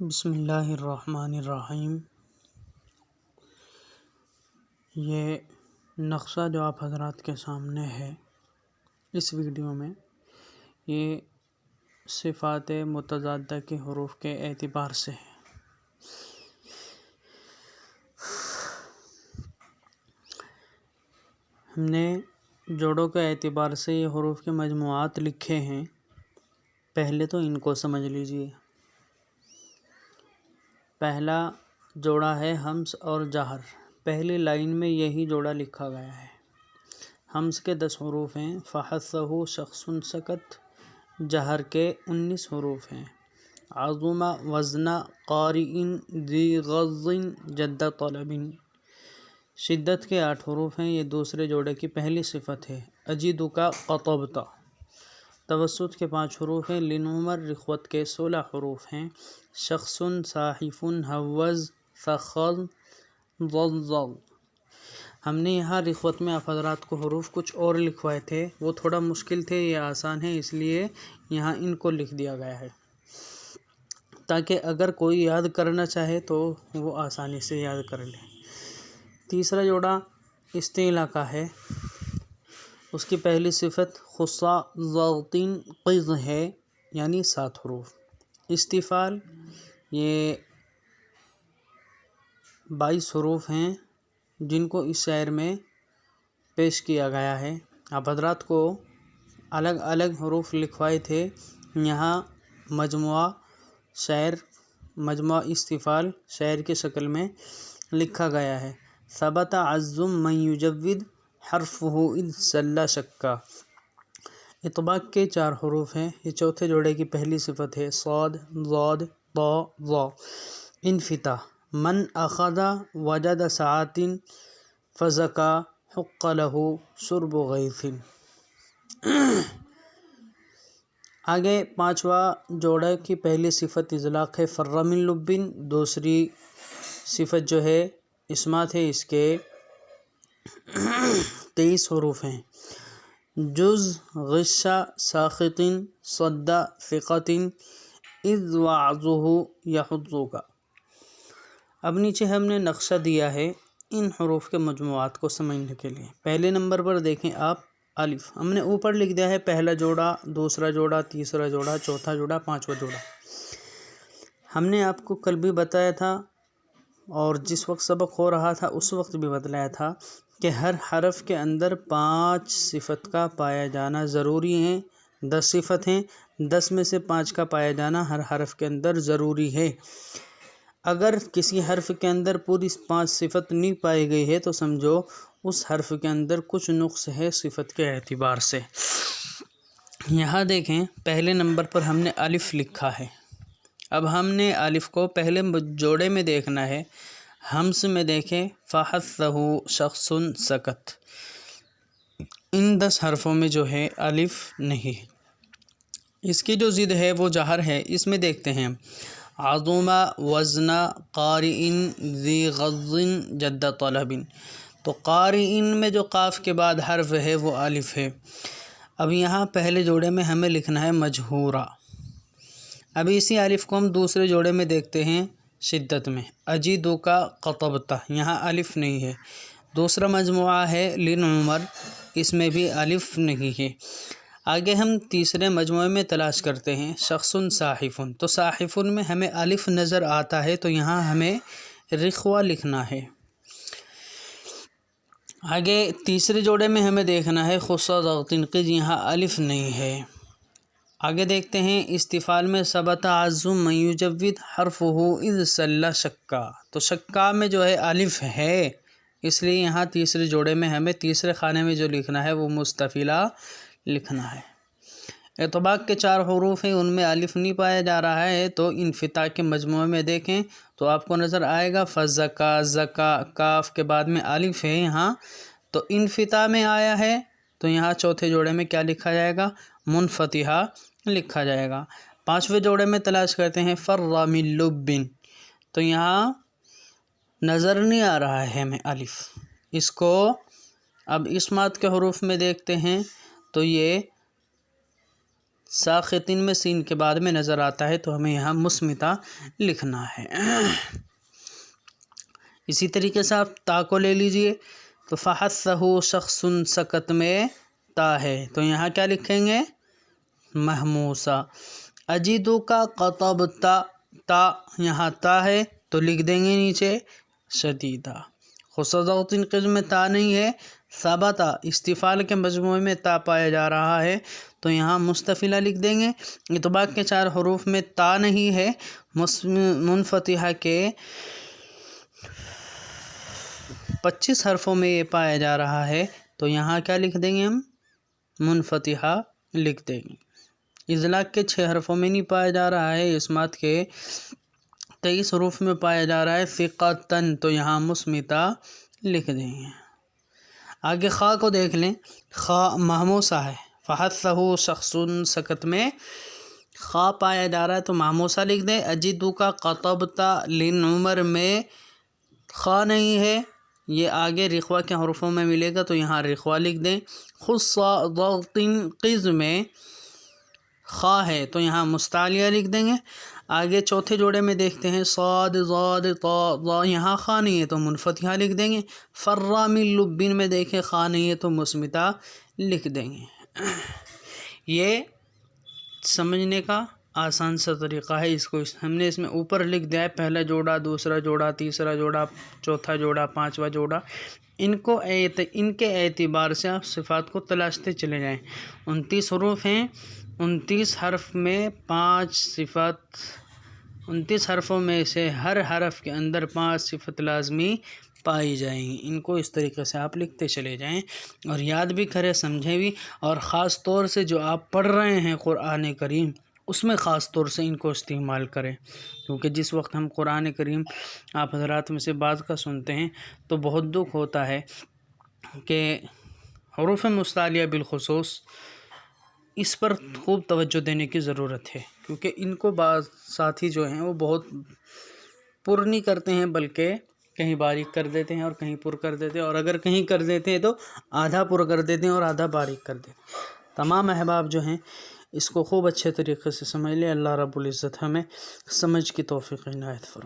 بسم اللہ الرحمن الرحیم۔ یہ نقشہ جو آپ حضرات کے سامنے ہے اس ویڈیو میں، یہ صفات متضادہ کے حروف کے اعتبار سے ہے۔ ہم نے جوڑوں کے اعتبار سے یہ حروف کے مجموعات لکھے ہیں، پہلے تو ان کو سمجھ لیجئے۔ پہلا جوڑا ہے ہمز اور جہر، پہلی لائن میں یہی جوڑا لکھا گیا ہے۔ ہمز کے 10 حروف ہیں، فحثہ شخص سکت۔ جہر کے 19 حروف ہیں، عظم وزن قارئ ذی غض جد طلب۔ شدت کے 8 حروف ہیں، یہ دوسرے جوڑے کی پہلی صفت ہے، اجدک قطبت۔ توسط کے 5 حروف ہیں، لنعمر۔ رخوت کے 16 حروف ہیں، شخص صاحف حوز فخذ ضلظل۔ ہم نے یہاں رخوت میں آپ حضرات کو حروف کچھ اور لکھوائے تھے، وہ تھوڑا مشکل تھے، یہ آسان ہے، اس لیے یہاں ان کو لکھ دیا گیا ہے تاکہ اگر کوئی یاد کرنا چاہے تو وہ آسانی سے یاد کر لے۔ تیسرا جوڑا استعلا کا ہے، اس کی پہلی صفت خصا ضغط قز ہے، یعنی 7 حروف۔ استفال یہ 22 حروف ہیں جن کو اس شعر میں پیش کیا گیا ہے۔ آپ حضرات کو الگ الگ حروف لکھوائے تھے، یہاں مجموعہ استفال شعر کی شکل میں لکھا گیا ہے۔ ثبت عزم من یجود حرفہ اذ سل شکا۔ اطباق کے 4 حروف ہیں، یہ چوتھے جوڑے کی پہلی صفت ہے، صاد ضاد طا ظا۔ انفتاح من اخذ وجد ساعات فزکا حق لہ شرب غیث۔ آگے 5واں جوڑے کی پہلی صفت اطلاق ہے، فر من لب۔ دوسری صفت جو ہے اسمات ہے، اس کے 23 حروف ہیں، جز غش ساخط صد ثقۃ اذ وعظہ یحظک۔ اب نیچے ہم نے نقشہ دیا ہے ان حروف کے مجموعات کو سمجھنے کے لیے۔ پہلے نمبر پر دیکھیں آپ الف، ہم نے اوپر لکھ دیا ہے پہلا جوڑا، دوسرا جوڑا، تیسرا جوڑا، چوتھا جوڑا، 5واں جوڑا۔ ہم نے آپ کو کل بھی بتایا تھا اور جس وقت سبق ہو رہا تھا اس وقت بھی بتلایا تھا کہ ہر حرف کے اندر 5 صفت کا پایا جانا ضروری ہے۔ 10 صفت ہیں، 10 میں سے 5 کا پایا جانا ہر حرف کے اندر ضروری ہے۔ اگر کسی حرف کے اندر پوری 5 صفت نہیں پائی گئی ہے تو سمجھو اس حرف کے اندر کچھ نقص ہے صفت کے اعتبار سے۔ یہاں دیکھیں پہلے نمبر پر ہم نے الف لکھا ہے، اب ہم نے الف کو پہلے جوڑے میں دیکھنا ہے۔ ہمز میں دیکھیں فحثہ شخص سکت، ان 10 حرفوں میں جو ہے الف نہیں ہے۔ اس کی جو ضد ہے وہ جہر ہے، اس میں دیکھتے ہیں عظم وزن قارئ ذی غض جد طلب۔ تو قارئ میں جو قاف کے بعد حرف ہے وہ الف ہے۔ اب یہاں پہلے جوڑے میں ہمیں لکھنا ہے مجہورا۔ اب اسی الف کو ہم دوسرے جوڑے میں دیکھتے ہیں شدت میں، اجدک قطبت، یہاں الف نہیں ہے۔ دوسرا مجموعہ ہے لنعمر، اس میں بھی الف نہیں ہے۔ آگے ہم تیسرے مجموعے میں تلاش کرتے ہیں شخص صاحف، تو صاحف میں ہمیں الف نظر آتا ہے تو یہاں ہمیں رخوہ لکھنا ہے۔ آگے تیسرے جوڑے میں ہمیں دیکھنا ہے خصا ضغط قز، یہاں الف نہیں ہے۔ آگے دیکھتے ہیں استفال میں ثبت عزم من یجود حرفہ اذ سل شکا، تو شکا میں جو ہے الف ہے، اس لیے یہاں تیسرے جوڑے میں ہمیں تیسرے خانے میں جو لکھنا ہے وہ مستفیلہ لکھنا ہے۔ اطباق کے 4 حروف ہیں، ان میں الف نہیں پایا جا رہا ہے، تو انفتاح کے مجموعے میں دیکھیں تو آپ کو نظر آئے گا فزکا زکا، کاف کے بعد میں الف ہے یہاں، تو انفتاح میں آیا ہے تو یہاں چوتھے جوڑے میں کیا لکھا جائے گا؟ منفتحہ لکھا جائے گا۔ 5ویں جوڑے میں تلاش کرتے ہیں فر من لب، تو یہاں نظر نہیں آ رہا ہے ہمیں الف، اس کو اب اسمات کے حروف میں دیکھتے ہیں تو یہ ساخطن میں سین کے بعد میں نظر آتا ہے تو ہمیں یہاں مصمتہ لکھنا ہے۔ اسی طریقے سے آپ تا کو لے لیجئے تو فحثہ شخص سکت میں تا ہے تو یہاں کیا لکھیں گے؟ محموسہ۔ اجیدو کا قطبتا، تا یہاں تا ہے تو لکھ دیں گے نیچے شدیدہ۔ خصوصاً قسم میں تا نہیں ہے، ثابتہ استفال کے مجموعے میں تا پایا جا رہا ہے تو یہاں مستفیلہ لکھ دیں گے۔ اطباق کے 4 حروف میں تا نہیں ہے، منفتحہ کے 25 حرفوں میں یہ پایا جا رہا ہے تو یہاں کیا لکھ دیں گے؟ ہم منفتحہ لکھ دیں گے۔ اطلاق کے 6 حرفوں میں نہیں پایا جا رہا ہے، اسمات کے 23 حروف میں پایا جا رہا ہے ثقتن تو یہاں مصمتہ لکھ دیں گے۔ آگے خا کو دیکھ لیں، خا محموسہ ہے، فحثہ شخص سکت میں خا پایا جا رہا ہے تو محموسہ لکھ دیں۔ اجدو کا قطبتا لن عمر میں خا نہیں ہے، یہ آگے رخوہ کے حروفوں میں ملے گا تو یہاں رخوہ لکھ دیں۔ خص قز میں خا ہے تو یہاں مستعلیہ لکھ دیں گے۔ آگے چوتھے جوڑے میں دیکھتے ہیں صاد ضاد طا ضا، یہاں خا نہیں ہے تو منفتحہ لکھ دیں گے۔ فرا من لبن میں دیکھیں خا نہیں ہے تو مصمتہ لکھ دیں گے۔ یہ سمجھنے کا آسان سا طریقہ ہے، اس کو ہم نے اس میں اوپر لکھ دیا ہے پہلا جوڑا، دوسرا جوڑا، تیسرا جوڑا، چوتھا جوڑا، 5واں جوڑا۔ ان کے اعتبار سے آپ صفات کو تلاشتے چلے جائیں۔ 29 حروف ہیں، 29 حرف میں 5 صفات، 29 حرفوں میں سے ہر حرف کے اندر 5 صفت لازمی پائی جائیں گی۔ ان کو اس طریقے سے آپ لکھتے چلے جائیں اور یاد بھی کریں، سمجھیں بھی، اور خاص طور سے جو آپ پڑھ رہے ہیں قرآن کریم اس میں خاص طور سے ان کو استعمال کریں، کیونکہ جس وقت ہم قرآن کریم آپ حضرات میں سے بعض کا سنتے ہیں تو بہت دکھ ہوتا ہے کہ حروف مستعلیہ بالخصوص اس پر خوب توجہ دینے کی ضرورت ہے، کیونکہ ان کو بعض ساتھی جو ہیں وہ بہت پر نہیں کرتے ہیں، بلکہ کہیں باریک کر دیتے ہیں اور کہیں پر کر دیتے ہیں، اور اگر کہیں کر دیتے ہیں تو آدھا پر کر دیتے ہیں اور آدھا باریک کر دیتے ہیں۔ تمام احباب جو ہیں اس کو خوب اچھے طریقے سے سمجھ لیں۔ اللہ رب العزت ہمیں سمجھ کی توفیق عنایت فرمائے۔